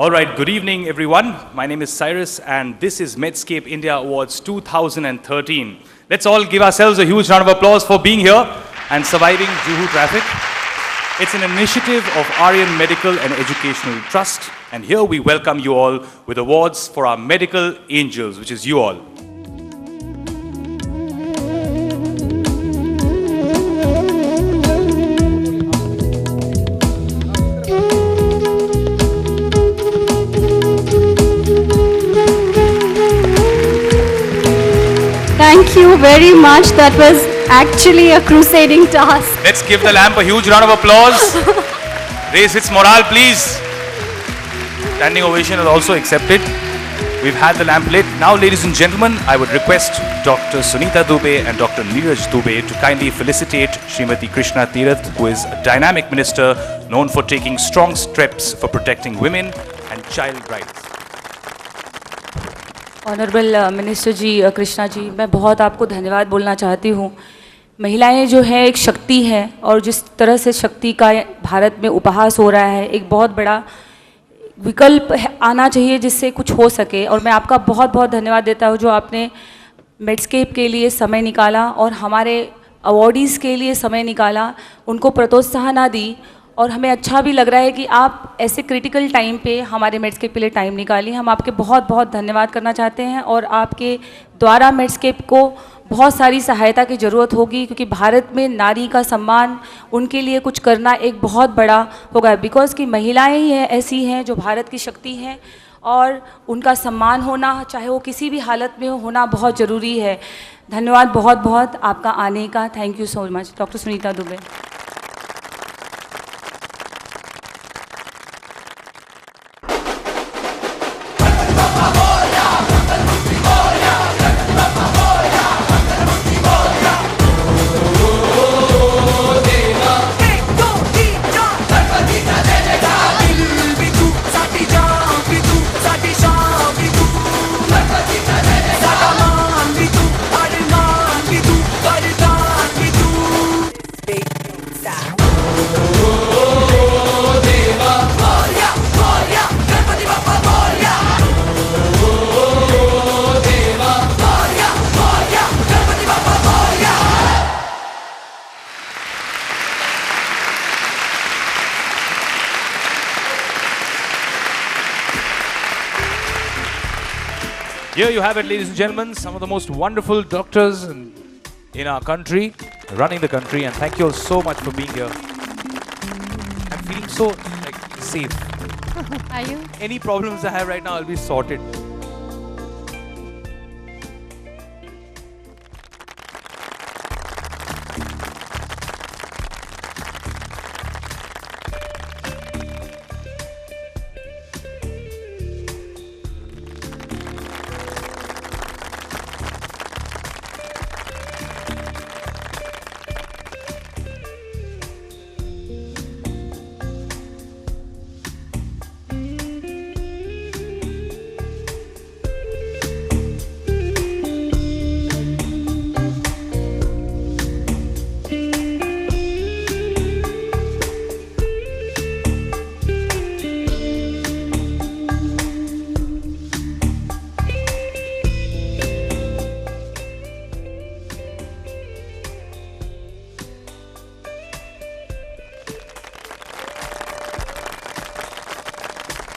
All right, good evening, everyone. My name is Cyrus, and this is Medscape India Awards 2013. Let's all give ourselves a huge round of applause for being here and surviving Juhu traffic. It's an initiative of Aryan Medical and Educational Trust, and here we welcome you all with awards for our medical angels, which is you all. Thank you very much. That was actually a crusading task. Let's give the lamp a huge round of applause. Raise its morale, please. Standing ovation is also accepted. We've had the lamp lit. Now, ladies and gentlemen, I would request Dr. Sunita Dubey and Dr. Neeraj Dubey to kindly felicitate Srimati Krishna Tirath, who is a dynamic minister known for taking strong steps for protecting women and child rights. Honourable minister ji, Krishna ji, मैं बहुत आपको धन्यवाद बोलना चाहती हूँ। महिलाएं जो है एक शक्ति है, और जिस तरह से शक्ति का भारत में उपहास हो रहा है, एक बहुत बड़ा विकल्प आना चाहिए जिससे कुछ हो सके। और मैं आपका बहुत बहुत धन्यवाद देता हूँ जो आपने मेडस्केप के लिए समय निकाला और हमारे अवॉर्डीज़ के लिए समय निकाला, उनको प्रोत्साहन दी। और हमें अच्छा भी लग रहा है कि आप ऐसे क्रिटिकल टाइम पे हमारे मेडस्केप के लिए टाइम निकाली। हम आपके बहुत बहुत धन्यवाद करना चाहते हैं, और आपके द्वारा मेडस्केप को बहुत सारी सहायता की ज़रूरत होगी, क्योंकि भारत में नारी का सम्मान, उनके लिए कुछ करना एक बहुत बड़ा होगा। बिकॉज़ कि महिलाएं ही ऐसी हैं जो भारत की शक्ति हैं, और उनका सम्मान होना, चाहे वो किसी भी हालत में होना बहुत ज़रूरी है। धन्यवाद बहुत बहुत आपका आने का। Thank you so much, doctor Sunita Dubey. Here you have it, ladies and gentlemen, some of the most wonderful doctors in our country, running the country, and thank you all so much for being here. I'm feeling so safe. Are you? Any problems I have right now, I'll be sorted.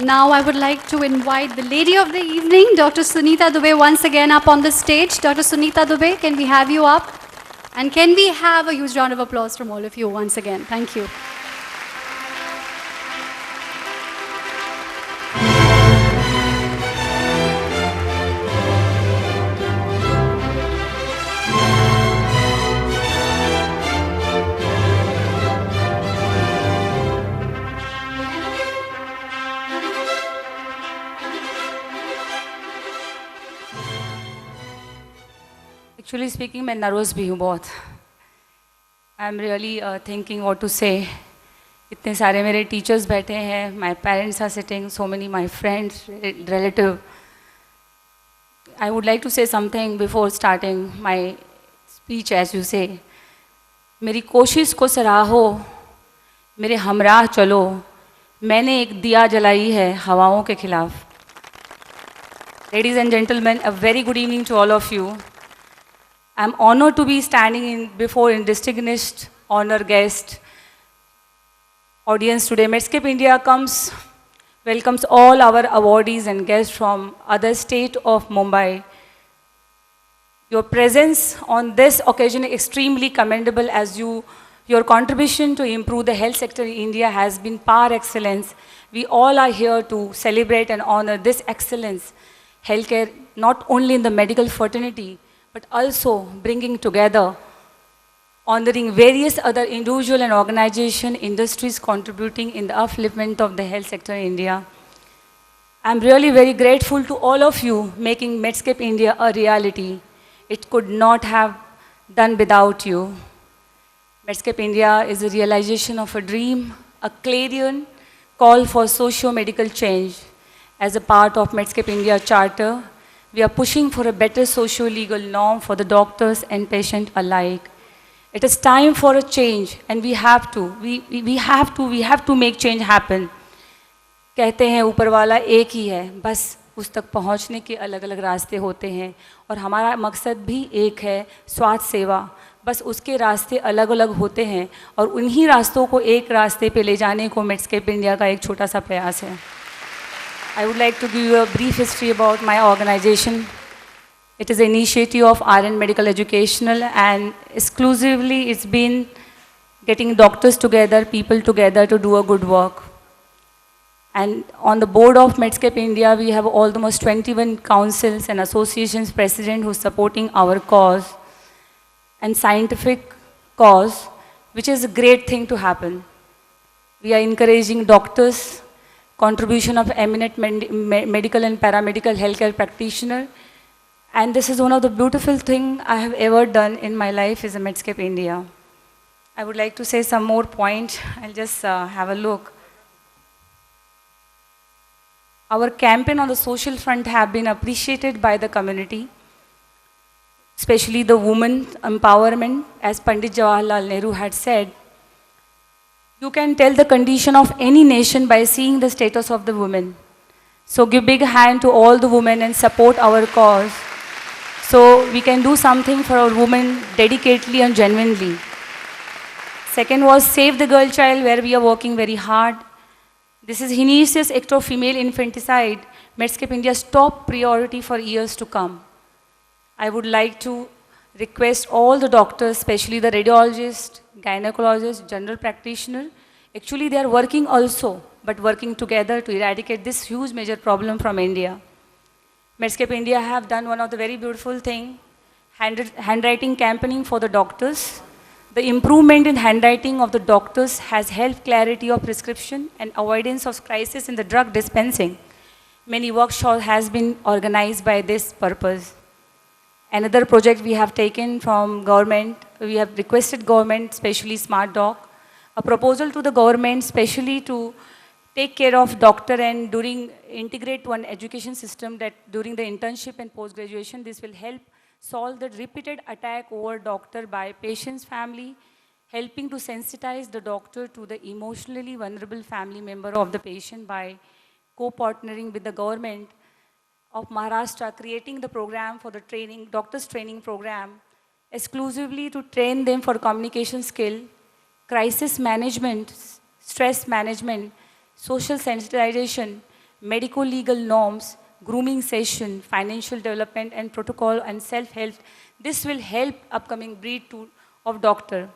Now I would like to invite the lady of the evening, Dr. Sunita Dubey, once again up on the stage. Dr. Sunita Dubey, can we have you up? And can we have a huge round of applause from all of you once again? Thank you. Actually speaking मैं nervous भी हूँ बहुत। I am really thinking what to say. इतने सारे मेरे teachers बैठे हैं, my parents are sitting, so many my friends, relative. I would like to say something before starting my speech as you say. मेरी कोशिश को सराहो, मेरे हमराह चलो, मैंने एक दिया जलाई है हवाओं के खिलाफ. Ladies and gentlemen, a very good evening to all of you. I'm honored to be standing before a distinguished honor guest audience today. Medscape India welcomes all our awardees and guests from other state of Mumbai. Your presence on this occasion is extremely commendable as your contribution to improve the health sector in India has been par excellence. We all are here to celebrate and honor this excellence. Healthcare, not only in the medical fraternity, but also bringing together, honoring various other individual and organization industries contributing in the upliftment of the health sector in India. I'm really very grateful to all of you making Medscape India a reality. It could not have done without you. Medscape India is a realization of a dream, a clarion call for socio-medical change. As a part of Medscape India Charter, we are pushing for a better socio-legal norm for the doctors and patient alike. It is time for a change, and we have to make change happen. कहते हैं ऊपर वाला एक ही है, बस उस तक पहुंचने के अलग अलग रास्ते होते हैं और हमारा मकसद भी एक है, स्वास्थ्य सेवा. बस उसके रास्ते अलग अलग होते हैं और उन्हीं रास्तों को एक रास्ते पे ले जाने को मेडस्केप इंडिया का एक छोटा सा प्रयास है. I would like to give you a brief history about my organization. It is an initiative of RN Medical Educational, and exclusively it's been getting doctors together, people together to do a good work. And on the board of Medscape India, we have almost 21 councils and associations president who are supporting our cause and scientific cause, which is a great thing to happen. We are encouraging doctors, contribution of eminent medical and paramedical healthcare practitioner. And this is one of the beautiful things I have ever done in my life is a Medscape India. I would like to say some more points. I'll just have a look. Our campaign on the social front have been appreciated by the community, especially the women empowerment. As Pandit Jawaharlal Nehru had said, you can tell the condition of any nation by seeing the status of the women. So give big hand to all the women and support our cause, so we can do something for our women dedicatedly and genuinely. Second was Save the Girl Child, where we are working very hard. This is heinous act of female infanticide, Medscape India's top priority for years to come. I would like to request all the doctors, especially the radiologists, gynecologists, general practitioner, actually they are working also, but working together to eradicate this huge major problem from India. Medscape India have done one of the very beautiful thing, handwriting campaigning for the doctors. The improvement in handwriting of the doctors has helped clarity of prescription and avoidance of crisis in the drug dispensing. Many workshops has been organized by this purpose. Another project we have taken from government, we have requested government, especially Smart Doc, a proposal to the government, especially to take care of doctor and integrate one education system that during the internship and post-graduation, this will help solve the repeated attack over doctor by patient's family, helping to sensitize the doctor to the emotionally vulnerable family member of the patient by co-partnering with the government of Maharashtra, creating the program for the training, doctors training program, exclusively to train them for communication skill, crisis management, stress management, social sensitization, medico-legal norms, grooming session, financial development and protocol and self-help. This will help upcoming breed of doctor.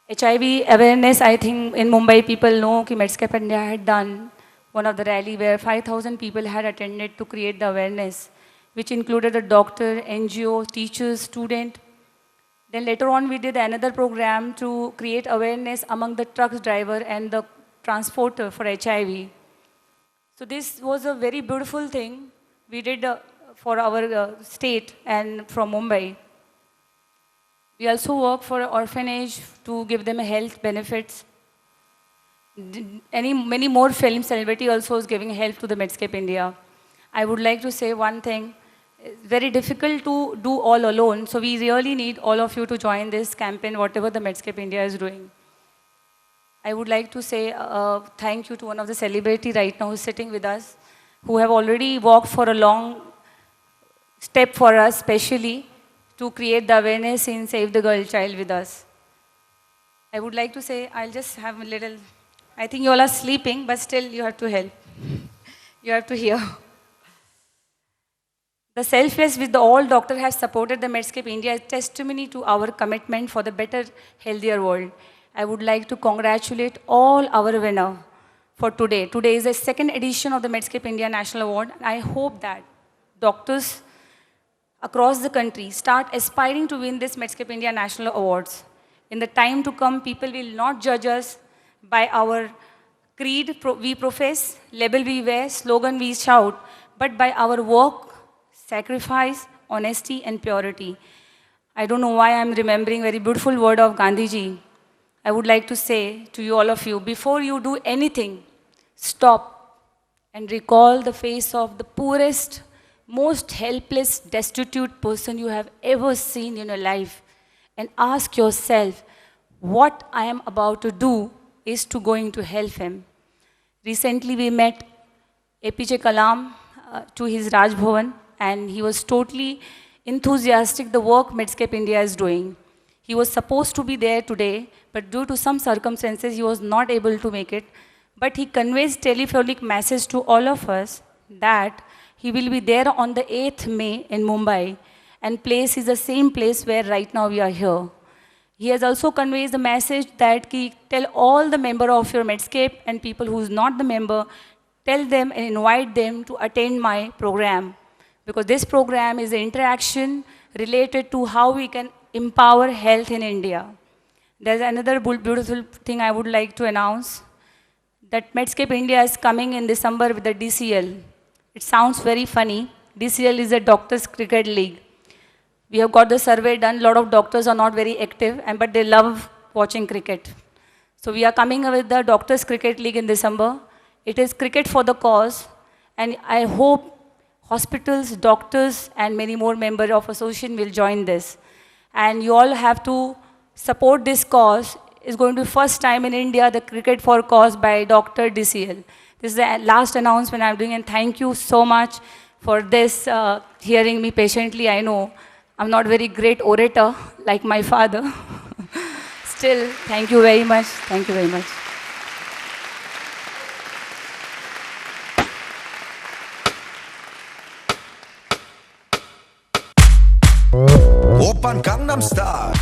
HIV awareness, I think in Mumbai people know that Medscape India had done one of the rally where 5,000 people had attended to create the awareness, which included a doctor, NGO, teachers, student. Then later on we did another program to create awareness among the truck driver and the transporter for HIV. So this was a very beautiful thing we did for our state and from Mumbai. We also work for orphanage to give them health benefits. Many more film celebrity also is giving help to the Medscape India. I would like to say one thing. It's very difficult to do all alone, so we really need all of you to join this campaign, whatever the Medscape India is doing. I would like to say thank you to one of the celebrity right now who's sitting with us, who have already walked for a long step for us, specially to create the awareness in Save the Girl Child with us. I would like to say, I'll just have a little, I think you all are sleeping, but still you have to help. You have to hear. The selfless with the all doctors have supported the Medscape India is testimony to our commitment for the better, healthier world. I would like to congratulate all our winners for today. Today is the second edition of the Medscape India National Award. I hope that doctors across the country start aspiring to win this Medscape India National Awards. In the time to come, people will not judge us by our creed we profess, label we wear, slogan we shout, but by our work, sacrifice, honesty, and purity. I don't know why I'm remembering very beautiful word of Gandhiji. I would like to say to you, all of you, before you do anything, stop and recall the face of the poorest, most helpless, destitute person you have ever seen in your life, and ask yourself, what I am about to do is to going to help him. Recently, we met APJ Kalam to his Raj Bhavan, and he was totally enthusiastic the work Medscape India is doing. He was supposed to be there today, but due to some circumstances, he was not able to make it. But he conveys telephonic message to all of us that he will be there on the 8th May in Mumbai, and place is the same place where right now we are here. He has also conveyed the message that tell all the member of your Medscape and people who is not the member, tell them and invite them to attend my program. Because this program is an interaction related to how we can empower health in India. There's another beautiful thing I would like to announce, that Medscape India is coming in December with the DCL. It sounds very funny. DCL is a Doctors Cricket League. We have got the survey done. A lot of doctors are not very active, but they love watching cricket. So we are coming with the Doctors Cricket League in December. It is cricket for the cause, and I hope hospitals, doctors, and many more members of association will join this. And you all have to support this cause. It's going to be first time in India, the Cricket for Cause by Dr. DCL. This is the last announcement I'm doing, and thank you so much for this, hearing me patiently. I know I'm not very great orator like my father. Still, thank you very much. Thank you very much. Oppan Gangnam Style.